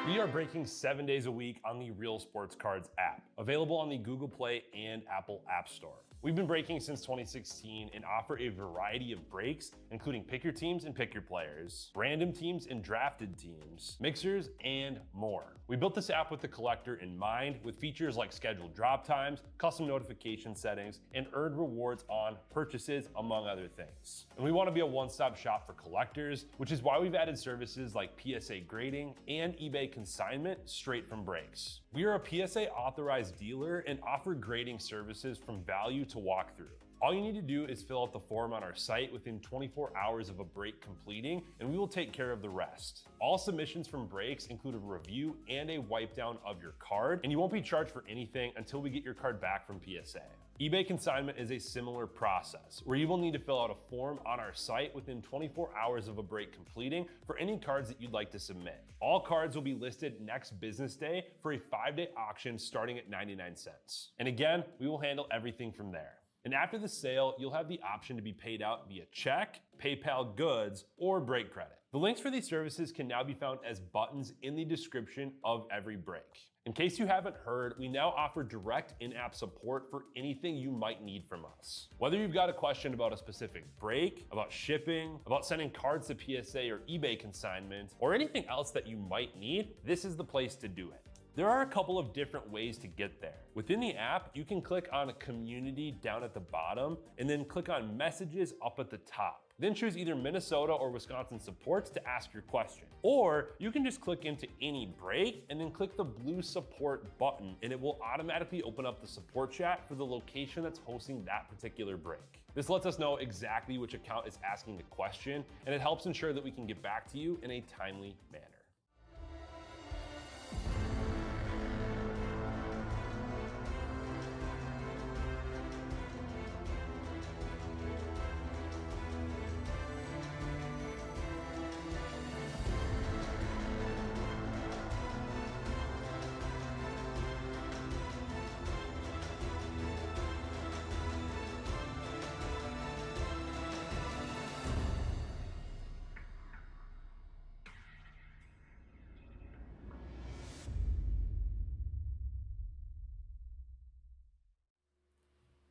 We are breaking 7 days a week on the Real Sports Cards app, available on the Google Play and Apple App Store. We've been breaking since 2016 and offer a variety of breaks, including pick your teams and pick your players, random teams and drafted teams, mixers, and more. We built this app with the collector in mind, with features like scheduled drop times, custom notification settings, and earned rewards on purchases, among other things. And we want to be a one-stop shop for collectors, which is why we've added services like PSA grading and eBay consignment straight from breaks. We are a PSA authorized dealer and offer grading services from value to walk through. All you need to do is fill out the form on our site within 24 hours of a break completing, and we will take care of the rest. All submissions from breaks include a review and a wipe down of your card, and you won't be charged for anything until we get your card back from PSA. eBay consignment is a similar process, where you will need to fill out a form on our site within 24 hours of a break completing for any cards that you'd like to submit. All cards will be listed next business day for a 5-day auction starting at 99 cents. And again, we will handle everything from there. And after the sale, you'll have the option to be paid out via check, PayPal goods, or break credit. The links for these services can now be found as buttons in the description of every break. In case you haven't heard, we now offer direct in-app support for anything you might need from us. Whether you've got a question about a specific break, about shipping, about sending cards to PSA or eBay consignment, or anything else that you might need, this is the place to do it. There are a couple of different ways to get there. Within the app, you can click on a community down at the bottom and then click on messages up at the top. Then choose either Minnesota or Wisconsin supports to ask your question. Or you can just click into any break and then click the blue support button, and it will automatically open up the support chat for the location that's hosting that particular break. This lets us know exactly which account is asking the question, and it helps ensure that we can get back to you in a timely manner.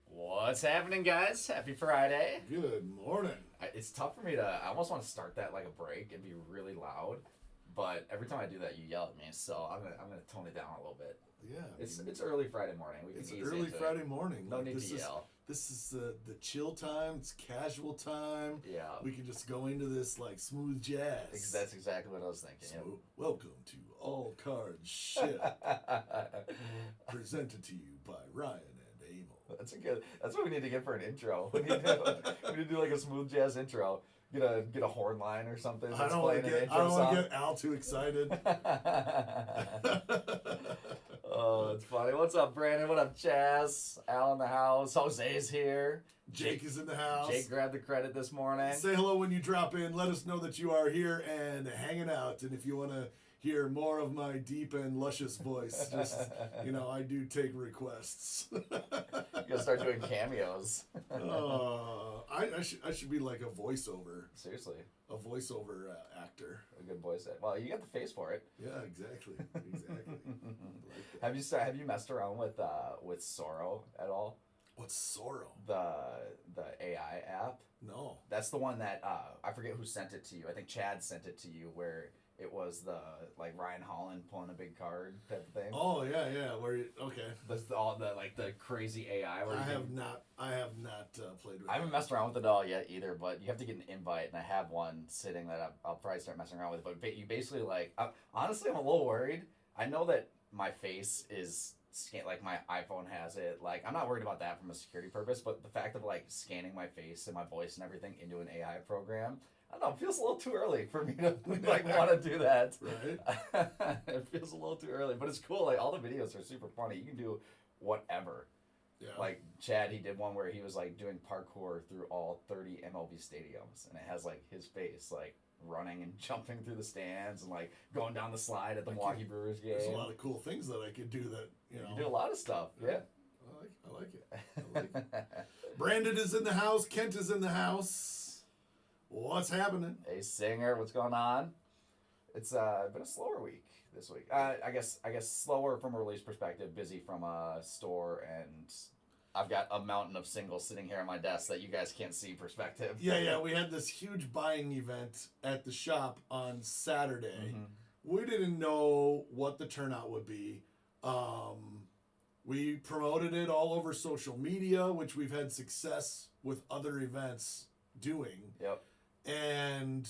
What's happening, guys? Happy Friday. Good morning. It's tough for me to, I almost want to start that like a break and be really loud, but every time I do that, you yell at me, so I'm gonna tone it down a little bit. Yeah. It's early Friday morning. We can It's ease early into Friday it. morning. No Like, need to yell. This is the chill time. It's casual time. Yeah. We can just go into this like smooth jazz. That's exactly what I was thinking. So, welcome to All Cards Ship, presented to you by Ryan and Emil. That's what we need to get for an intro. We need to do like a smooth jazz intro. Get a horn line or something. I don't want to get Al too excited. Oh, it's funny. What's up, Brandon? What up, Chaz? Al in the house. Jose's here. Jake is in the house. Jake grabbed the credit this morning. Say hello when you drop in. Let us know that you are here and hanging out. And if you want to hear more of my deep and luscious voice, just, I do take requests. You gotta start doing cameos. I should be like a voiceover. Seriously. A voiceover actor. A good voice. Well, you got the face for it. Yeah, exactly. Like Have you messed around with Soro at all? What's Soro? The AI app? No. That's the one that I forget who sent it to you. I think Chad sent it to you, where it was the like Ryan Holland pulling a big card type of thing. Oh yeah. Okay. That's all the crazy AI. Where I have not played with. I haven't messed around with it all yet either, but you have to get an invite, and I have one sitting that I'll probably start messing around with. But you basically honestly, I'm a little worried. I know that my face is like my iPhone has it. Like, I'm not worried about that from a security purpose, but the fact of like scanning my face and my voice and everything into an AI program, I don't know, it feels a little too early for me to like want to do that. Right. It feels a little too early, but it's cool. Like, all the videos are super funny. You can do whatever. Yeah. Like Chad, he did one where he was like doing parkour through all 30 MLB stadiums, and it has like his face like running and jumping through the stands and like going down the slide at the Milwaukee Brewers game. There's a lot of cool things that I could do that, You can do a lot of stuff. Yeah. I like it. Brandon is in the house. Kent is in the house. What's happening? Hey, Singer, what's going on? It's been a slower week this week? I guess slower from a release perspective, busy from a store, and I've got a mountain of singles sitting here on my desk that you guys can't see perspective. Yeah. We had this huge buying event at the shop on Saturday. Mm-hmm. We didn't know what the turnout would be. We promoted it all over social media, which we've had success with other events doing. Yep. And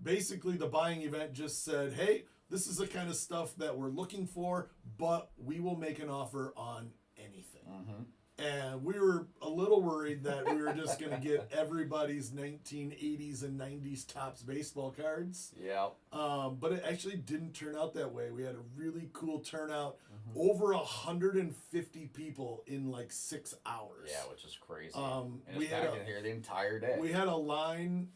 basically the buying event just said, hey, this is the kind of stuff that we're looking for, but we will make an offer on anything. Mm-hmm. And we were a little worried that we were just going to get everybody's 1980s and 90s Topps baseball cards. Yep. But it actually didn't turn out that way. We had a really cool turnout. Over 150 people in like 6 hours. Yeah, which is crazy. And we had in here the entire day. We had a line.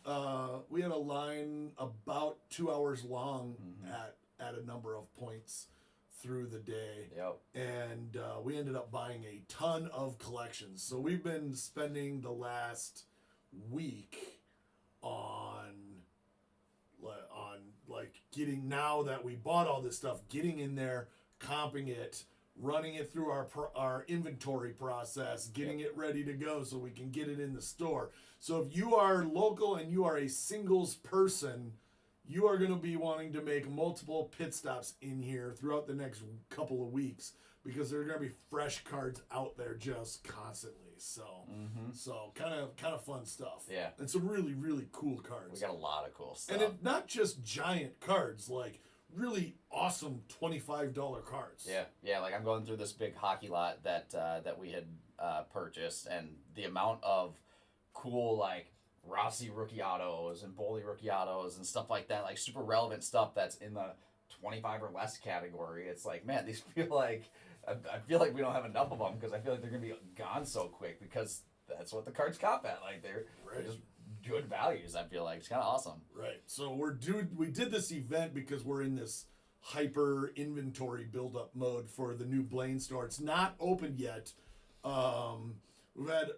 We had a line about 2 hours long at a number of points through the day. Yep. And we ended up buying a ton of collections. So we've been spending the last week on like getting, now that we bought all this stuff, getting in there, comping it, running it through our inventory process, getting it ready to go so we can get it in the store. So if you are local and you are a singles person, you are going to be wanting to make multiple pit stops in here throughout the next couple of weeks because there are going to be fresh cards out there just constantly. So, so kind of fun stuff. Yeah. And some really, really cool cards. We got a lot of cool stuff. And not just giant cards, like really awesome $25 cards. Yeah. Like I'm going through this big hockey lot that we had purchased, and the amount of cool like Rossi rookie autos and Boley rookie autos and stuff like that, like super relevant stuff that's in the 25 or less category. It's like, man, these feel like I feel like we don't have enough of them because I feel like they're gonna be gone so quick because that's what the cards cop at. Like they're just good values. I feel like it's kind of awesome. Right. So we did this event because we're in this hyper inventory buildup mode for the new Blaine store. It's not open yet. We've had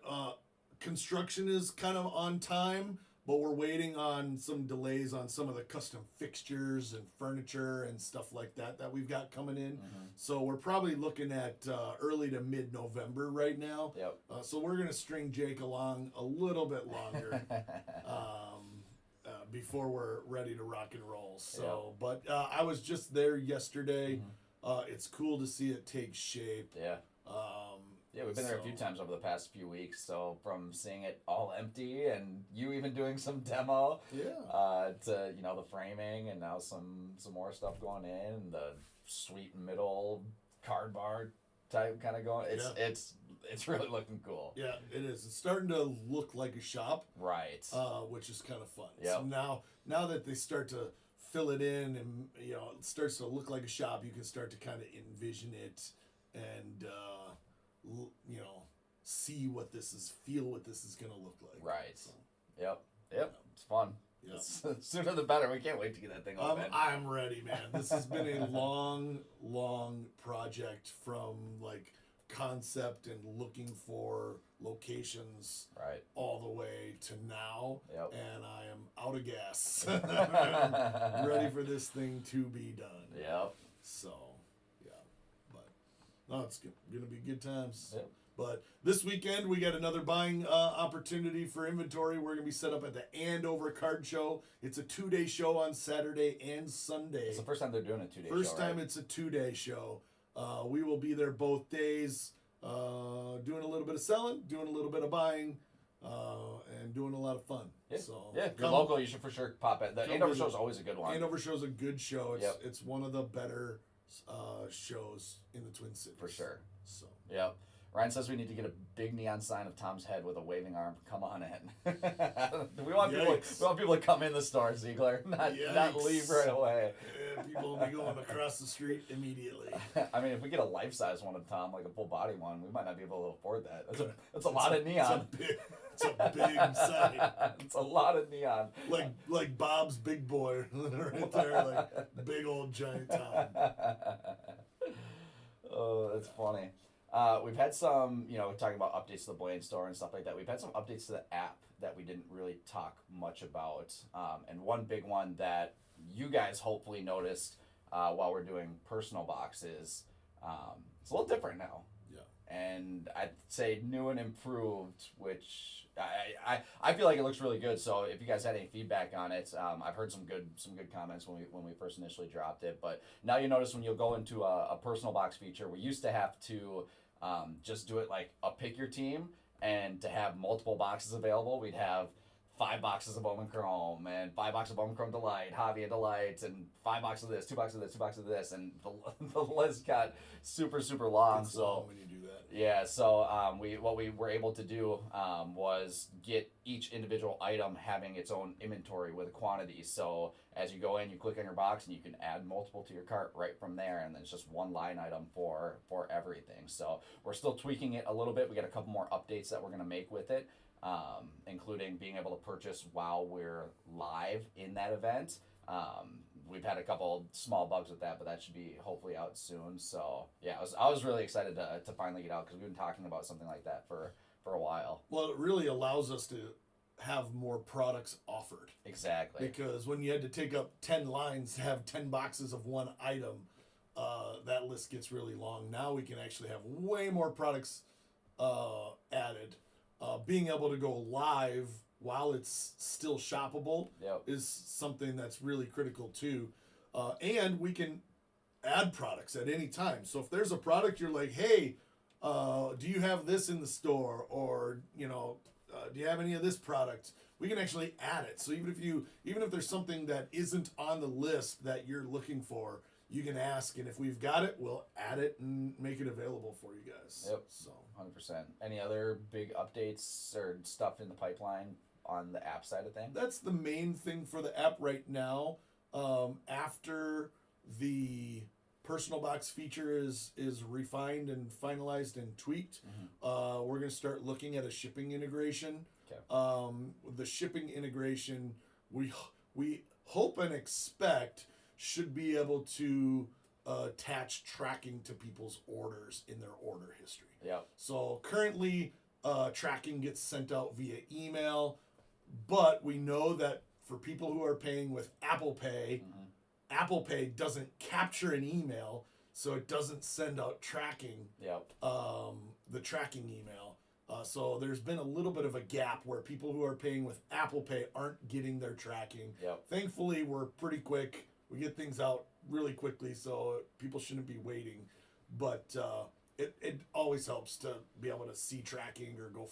construction is kind of on time, but we're waiting on some delays on some of the custom fixtures and furniture and stuff like that we've got coming in. So we're probably looking at early to mid-November right now. Yep. So we're going to string Jake along a little bit longer before we're ready to rock and roll. So, but I was just there yesterday. It's cool to see it take shape. Yeah. Yeah, we've been there a few times over the past few weeks. So from seeing it all empty and you even doing some demo, to the framing, and now some more stuff going in, the sweet middle card bar type kind of going. It's really looking cool. Yeah, it is. It's starting to look like a shop, right? Which is kind of fun. Yep. So now that they start to fill it in and it starts to look like a shop, you can start to kind of envision it and see what this is, feel what this is going to look like. Right. So, Yep. It's fun. Yep. Sooner the better. We can't wait to get that thing open. I'm ready, man. This has been a long project from like concept and looking for locations all the way to now. Yep. And I am out of gas. I'm ready for this thing to be done. Yep. So, yeah. But no, it's going to be good times. Yep. But this weekend, we got another buying opportunity for inventory. We're going to be set up at the Andover Card Show. It's a 2-day show on Saturday and Sunday. It's the first time they're doing a 2-day show, First time it's a 2-day show. We will be there both days, doing a little bit of selling, doing a little bit of buying, and doing a lot of fun. Yeah. So if you're local, you should for sure pop at. The Andover show is always a good one. Andover show is a good show. It's one of the better shows in the Twin Cities. For sure. So. Yep. Ryan says we need to get a big neon sign of Tom's head with a waving arm. Come on in. we want people to come in the store, Ziegler, not leave right away. Yeah, people will be going across the street immediately. I mean, if we get a life-size one of Tom, like a full body one, we might not be able to afford that. That's a lot of neon. It's a big sign. It's a lot of neon. Like Bob's Big Boy right there, like big old giant Tom. Oh, that's funny. We've had some, talking about updates to the Blaine store and stuff like that. We've had some updates to the app that we didn't really talk much about. And one big one that you guys hopefully noticed while we're doing personal boxes. It's a little different now. Yeah. And I'd say new and improved, which I feel like it looks really good. So if you guys had any feedback on it, I've heard some good comments when we first initially dropped it. But now you notice when you'll go into a personal box feature, we used to have to just do it like a pick your team, and to have multiple boxes available, we'd have 5 boxes of Bowman Chrome and 5 boxes of Bowman Chrome Delight, Hobby and Delight, and 5 boxes of this, 2 boxes of this, 2 boxes of this, and the list got super long. It's so long when you do that. yeah, so what we were able to do was get each individual item having its own inventory with a quantity. So as you go in, you click on your box and you can add multiple to your cart right from there, and then it's just one line item for everything. So we're still tweaking it a little bit. We got a couple more updates that we're going to make with it, including being able to purchase while we're live in that event. We've had a couple small bugs with that, but that should be hopefully out soon. So yeah, I was really excited to finally get out, because we've been talking about something like that for a while. Well, it really allows us to have more products offered. Exactly. Because when you had to take up 10 lines to have 10 boxes of one item, that list gets really long. Now we can actually have way more products added. Being able to go live while it's still shoppable is something that's really critical too. And we can add products at any time. So if there's a product you're like, hey, do you have this in the store? Or, do you have any of this product? We can actually add it. So even if there's something that isn't on the list that you're looking for, you can ask, and if we've got it, we'll add it and make it available for you guys. Yep. So 100%. Any other big updates or stuff in the pipeline on the app side of things? That's the main thing for the app right now. After the personal box feature is refined and finalized and tweaked, we're going to start looking at a shipping integration. Okay. The shipping integration, we hope and expect, should be able to attach tracking to people's orders in their order history. Yeah. So currently, tracking gets sent out via email, but we know that for people who are paying with Apple Pay, Apple Pay doesn't capture an email, so it doesn't send out tracking. Yep. The tracking email. So there's been a little bit of a gap where people who are paying with Apple Pay aren't getting their tracking. Yep. Thankfully, we're pretty quick. We get things out really quickly, so people shouldn't be waiting. But it always helps to be able to see tracking or go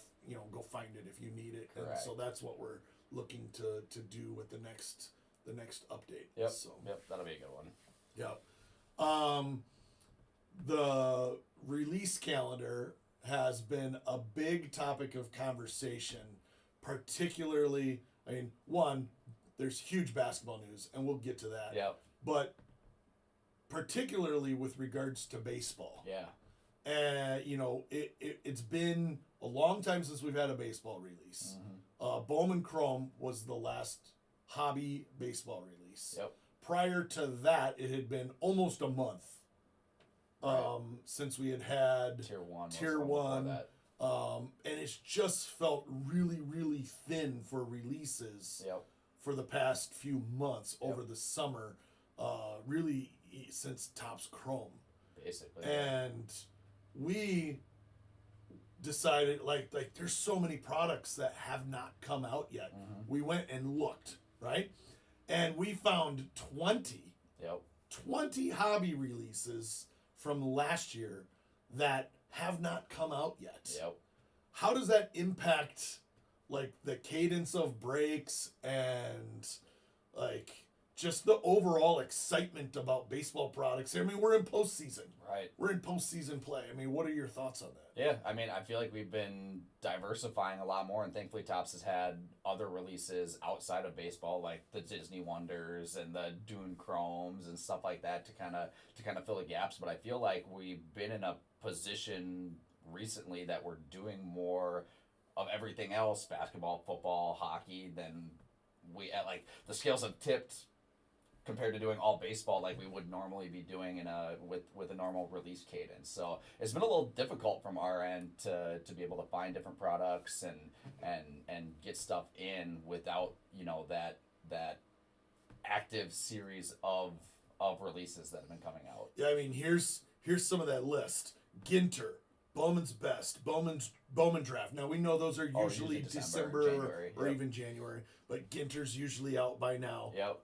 find it if you need it. Correct. And so that's what we're looking to do with the next update. Yep. So. Yep. That'll be a good one. Yep. The release calendar has been a big topic of conversation, particularly, there's huge basketball news, and we'll get to that. Yep. But particularly with regards to baseball. Yeah. And, it's been a long time since we've had a baseball release. Bowman Chrome was the last hobby baseball release. Yep. Prior to that, it had been almost a month since we had Tier 1. And it's just felt really, really thin for releases for the past few months over the summer, really since Topps Chrome. Basically. And we decided, like there's so many products that have not come out yet. We went and looked, right? And we found 20 hobby releases from last year that have not come out yet. Yep. How does that impact the cadence of breaks and just the overall excitement about baseball products? I mean, we're in postseason. Right. We're in postseason play. I mean, what are your thoughts on that? Yeah, I feel like we've been diversifying a lot more, and thankfully Topps has had other releases outside of baseball, like the Disney Wonders and the Dune Chromes and stuff like that to kind of fill the gaps. But I feel like we've been in a position recently that we're doing more of everything else, basketball, football, hockey, than the scales have tipped compared to doing all baseball like we would normally be doing with a normal release cadence. So it's been a little difficult from our end to be able to find different products and get stuff in without that active series of of releases that have been coming out. Yeah, I mean, here's some of that list. Ginter, Bowman's Best, Bowman Draft. Now we know those are usually December January, or even January, but Ginter's usually out by now. Yep.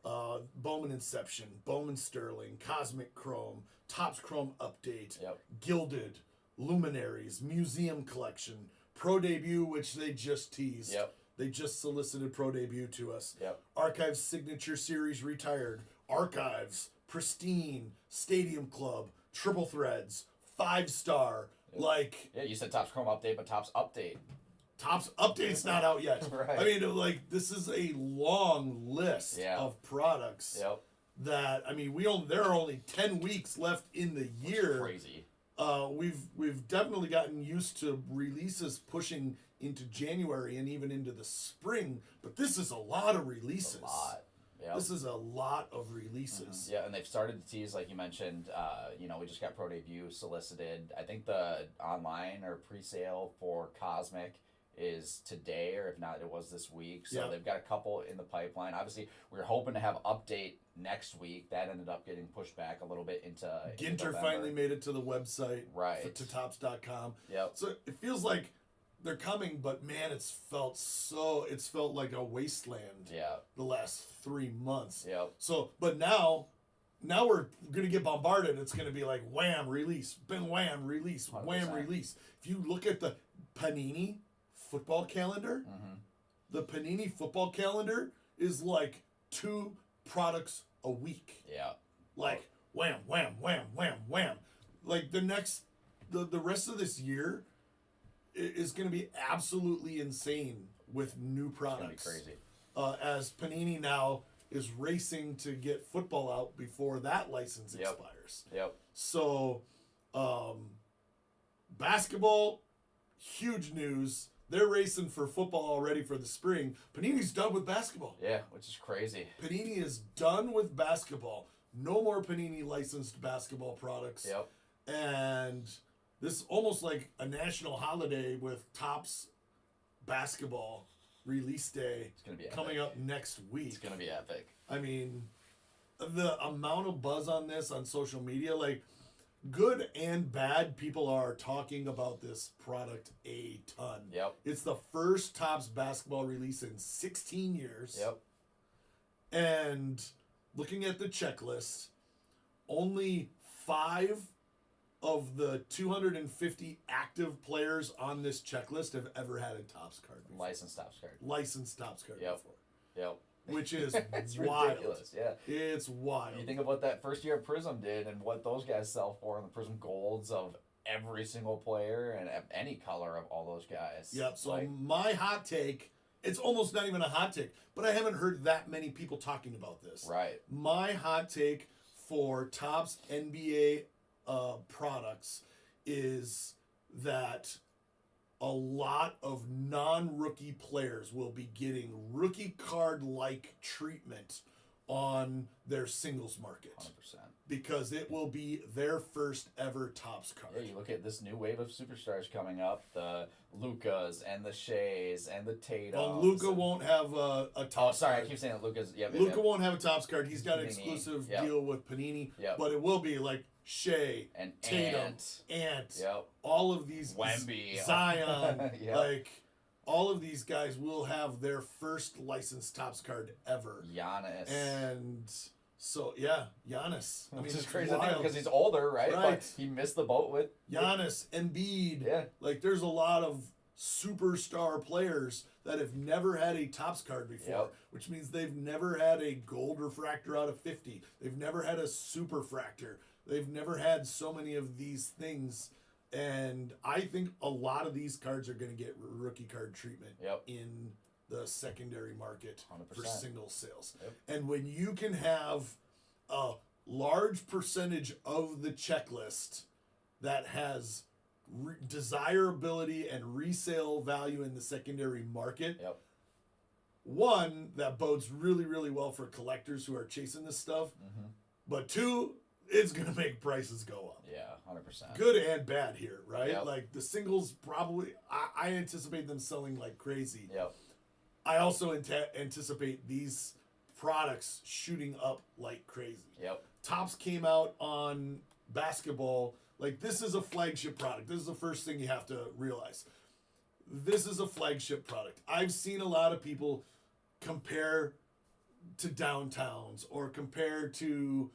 Bowman Inception, Bowman Sterling, Cosmic Chrome, Topps Chrome Update, Yep. Gilded, Luminaries, Museum Collection, Pro Debut, which they just teased. Yep. They just solicited Pro Debut to us. Yep. Archives Signature Series Retired, Archives, Pristine, Stadium Club, Triple Threads, 5-star. Like, Yeah, you said Topps Chrome Update, but Topps Update. Topps Update's not out yet. Right. I mean, like, this is a long list of products Yep. that, I mean, there are only 10 weeks left in the year. Crazy. We've definitely gotten used to releases pushing into January and even into the spring, but this is a lot of releases. A lot. Yep. This is a lot of releases. Yeah, and they've started to tease, like you mentioned. We just got Pro Debut solicited. I think the online or pre-sale for Cosmic is today, or if not, it was this week. So they've got a couple in the pipeline. Obviously, we were hoping to have Update next week. That ended up getting pushed back a little bit into Ginter November. finally made it to the website, right, to Topps.com. Yep. So it feels like they're coming, but man, it's felt like a wasteland. Yeah. The last 3 months. Yep. So, but now we're gonna get bombarded. It's gonna be like wham, release, bang, wham, release, 100%. wham, release. If you look at the Panini football calendar, the Panini football calendar is like 2 products a week. Yeah. Like wham, wham, wham, wham, wham. Like the rest of this year is going to be absolutely insane with new products. It's going to be crazy. As Panini now is racing to get football out before that license expires. Yep. So, basketball, huge news. They're racing for football already for the spring. Panini's done with basketball. Yeah, which is crazy. Panini is done with basketball. No more Panini licensed basketball products. Yep. And this is almost like a national holiday with Topps basketball release day It's gonna be coming up next week. It's gonna be epic. I mean, the amount of buzz on this on social media, like good and bad, people are talking about this product a ton. Yep. It's the first Topps basketball release in 16 years. Yep. And looking at the checklist, only 5 of the 250 active players on this checklist have ever had a Topps card before. Licensed Topps card. Licensed Topps card before. Yep. Which is It's wild. ridiculous. Yeah. It's wild. You think of what that first year Prism did and what those guys sell for, and the Prism Golds of every single player and any color of all those guys. Yep. So my hot take, it's almost not even a hot take, but I haven't heard that many people talking about this. Right. My hot take for Topps NBA products is that a lot of non-rookie players will be getting rookie card-like treatment on their singles market 100%. because it will be their first ever Topps card. Yeah, you look at this new wave of superstars coming up, the Lukas and the Shays and the Tatums. Well, Luka won't have a Topps Oh, sorry, card. I keep saying that Lukas. Yeah, Luka won't have a Topps card. He's got an Panini. exclusive Yep. deal with Panini, Yep. but it will be like Shea, and Tatum, Ant, Yep. all of these, Wemby. Zion, Yep. like all of these guys will have their first licensed Topps card ever. Giannis. And so yeah, Giannis. I mean, Which is it's crazy wild. because he's older, right? Right. But he missed the boat with Giannis, Embiid. Yeah. Like there's a lot of superstar players that have never had a Topps card before, Yep. which means they've never had a gold refractor out of 50. They've never had a superfractor. They've never had so many of these things. And I think a lot of these cards are going to get rookie card treatment Yep. in the secondary market 100%. for single sales. Yep. And when you can have a large percentage of the checklist that has desirability and resale value in the secondary market, Yep. one, that bodes really, really well for collectors who are chasing this stuff. Mm-hmm. But 2, it's going to make prices go up. Yeah, 100%. Good and bad here, right? Yep. Like the singles probably, I anticipate them selling like crazy. Yep. I also anticipate these products shooting up like crazy. Yep. Topps came out on basketball. Like, this is a flagship product. This is the first thing you have to realize. This is a flagship product. I've seen a lot of people compare to Downtowns or compare to,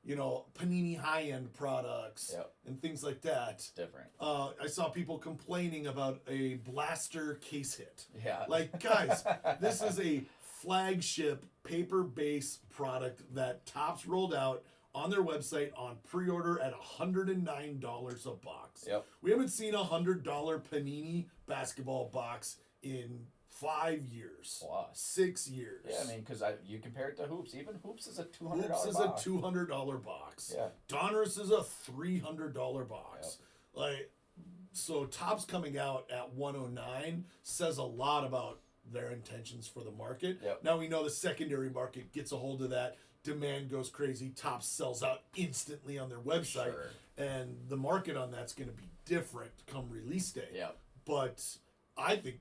Panini high-end products and things like that. It's different. I saw people complaining about a blaster case hit. Yeah. Like, guys, this is a flagship paper-based product that Topps rolled out on their website on pre-order at $109 a box. Yep. We haven't seen a $100 Panini basketball box in 5 years. Plus. 6 years. Yeah, I mean, because you compare it to Hoops. Even Hoops is a $200 Hoops is box. a $200 box. Yeah. Donruss is a $300 box. Yep. Like, so Topps coming out at 109 says a lot about their intentions for the market. Yep. Now we know the secondary market gets a hold of that. Demand goes crazy. Topps sells out instantly on their website. Sure. And the market on that's going to be different come release day. Yep. But I think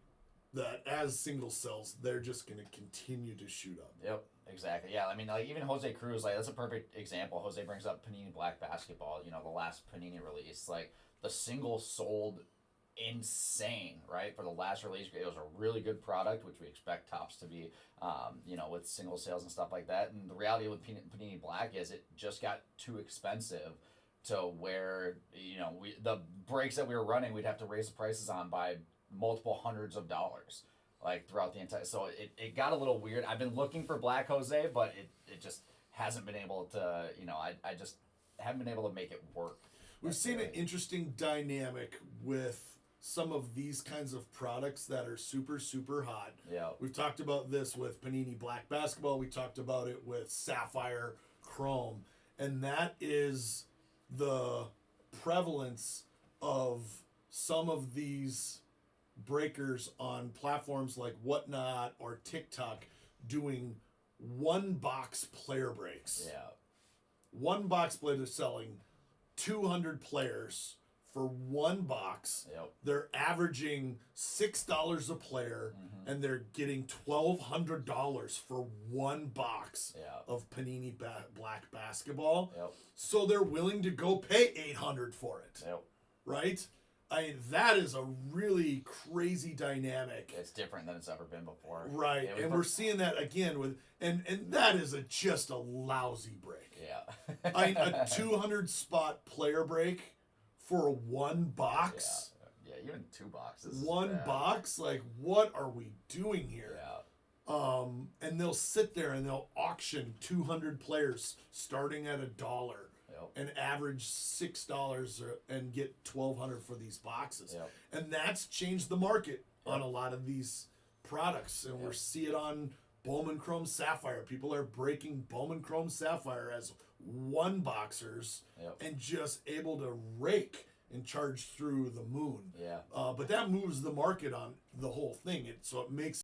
that as single sells, they're just going to continue to shoot up. Yep, exactly. Yeah, I mean, like even Jose Cruz, like that's a perfect example. Jose brings up Panini Black Basketball. The last Panini release, like the single sold insane, right? For the last release, it was a really good product, which we expect Topps to be, with single sales and stuff like that. And the reality with Panini Black is it just got too expensive to where the breaks that we were running, we'd have to raise the prices on by multiple hundreds of dollars, like throughout the entire. So it got a little weird. I've been looking for Black Jose, but it just hasn't been able to. I just haven't been able to make it work. We've seen an interesting dynamic with some of these kinds of products that are super, super hot. Yeah. We've talked about this with Panini Black Basketball. We talked about it with Sapphire Chrome. And that is the prevalence of some of these breakers on platforms like Whatnot or TikTok doing one box player breaks. Yeah. One box player selling 200 players for one box. Yep. They're averaging $6 a player, and they're getting $1,200 for one box of Panini Black Basketball. Yep. So they're willing to go pay $800 for it. Yep. Right? I mean, that is a really crazy dynamic. It's different than it's ever been before. Right. Yeah, and we're seeing that again with and that is just a lousy break. Yeah. A 200 spot player break for one box. Yeah, even 2 boxes. One box? Like, what are we doing here? Yeah. And they'll sit there and they'll auction 200 players starting at $1 and average $6 and get $1,200 for these boxes. Yep. And that's changed the market on a lot of these products. And we see it on Bowman Chrome Sapphire. People are breaking Bowman Chrome Sapphire as one boxers and just able to rake and charge through the moon. Yeah. But that moves the market on the whole thing. So it makes